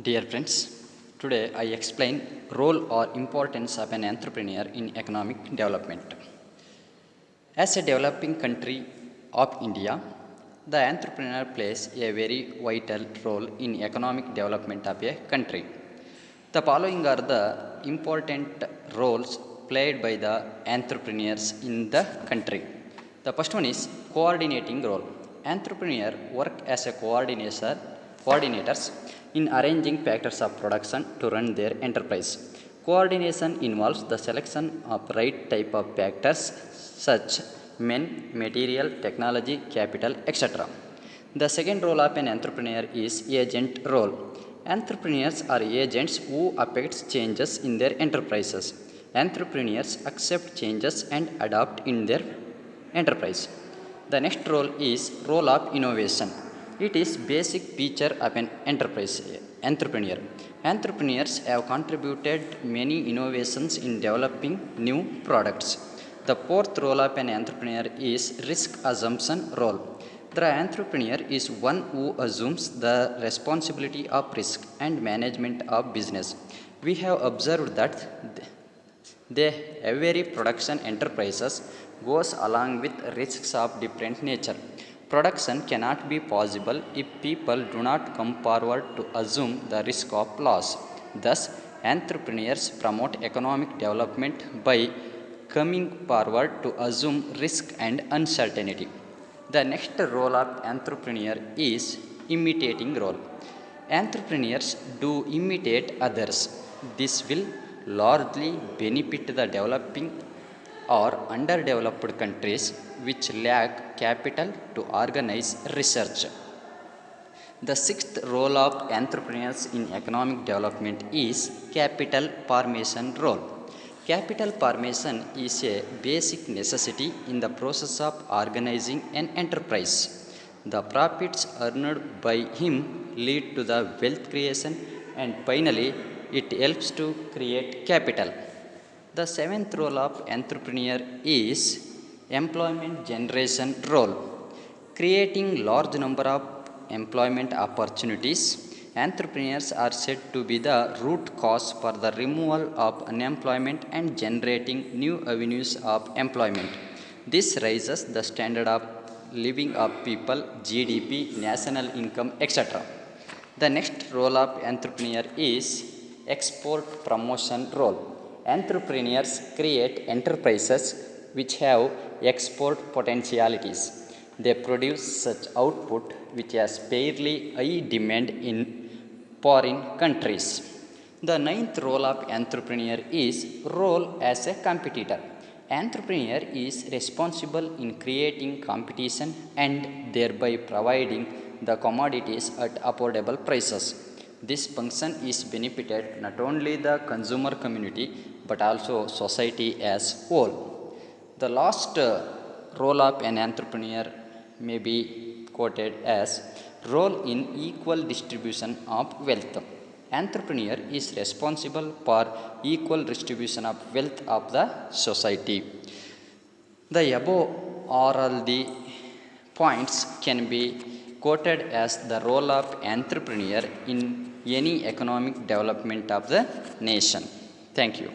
Dear friends, today I explain role or importance of an entrepreneur in economic development. As a developing country of India, the entrepreneur plays a very vital role in economic development of a country. The following are the important roles played by the entrepreneurs in the country. The first one is coordinating role. Entrepreneur work as a coordinators in arranging factors of production to run their enterprise. Coordination involves the selection of right type of factors such men, material, technology, capital, etc. The second role of an entrepreneur is agent role. Entrepreneurs are agents who affect changes in their enterprises. Entrepreneurs accept changes and adapt in their enterprise. The next role is role of innovation. It is basic feature of an entrepreneur. Entrepreneurs have contributed many innovations in developing new products. The fourth role of an entrepreneur is risk assumption role. The entrepreneur is one who assumes the responsibility of risk and management of business. We have observed that every production enterprises goes along with risks of different nature. Production cannot be possible if people do not come forward to assume the risk of loss. Thus, entrepreneurs promote economic development by coming forward to assume risk and uncertainty. The next role of entrepreneur is imitating role. Entrepreneurs do imitate others. This will largely benefit the developing or underdeveloped countries which lack capital to organize research. The sixth role of entrepreneurs in economic development is capital formation role. Capital formation is a basic necessity in the process of organizing an enterprise. The profits earned by him lead to the wealth creation and finally it helps to create capital. The seventh role of entrepreneur is employment generation role. Creating large number of employment opportunities, entrepreneurs are said to be the root cause for the removal of unemployment and generating new avenues of employment. This raises the standard of living of people, GDP, national income, etc. The next role of entrepreneur is export promotion role. Entrepreneurs create enterprises which have export potentialities. They produce such output which has fairly high demand in foreign countries. The ninth role of entrepreneur is role as a competitor. Entrepreneur is responsible in creating competition and thereby providing the commodities at affordable prices. This function is benefited not only the consumer community but also society as whole. The last role of an entrepreneur may be quoted as role in equal distribution of wealth. Entrepreneur is responsible for equal distribution of wealth of the society. The above are all the points can be quoted as the role of entrepreneur in any economic development of the nation. Thank you.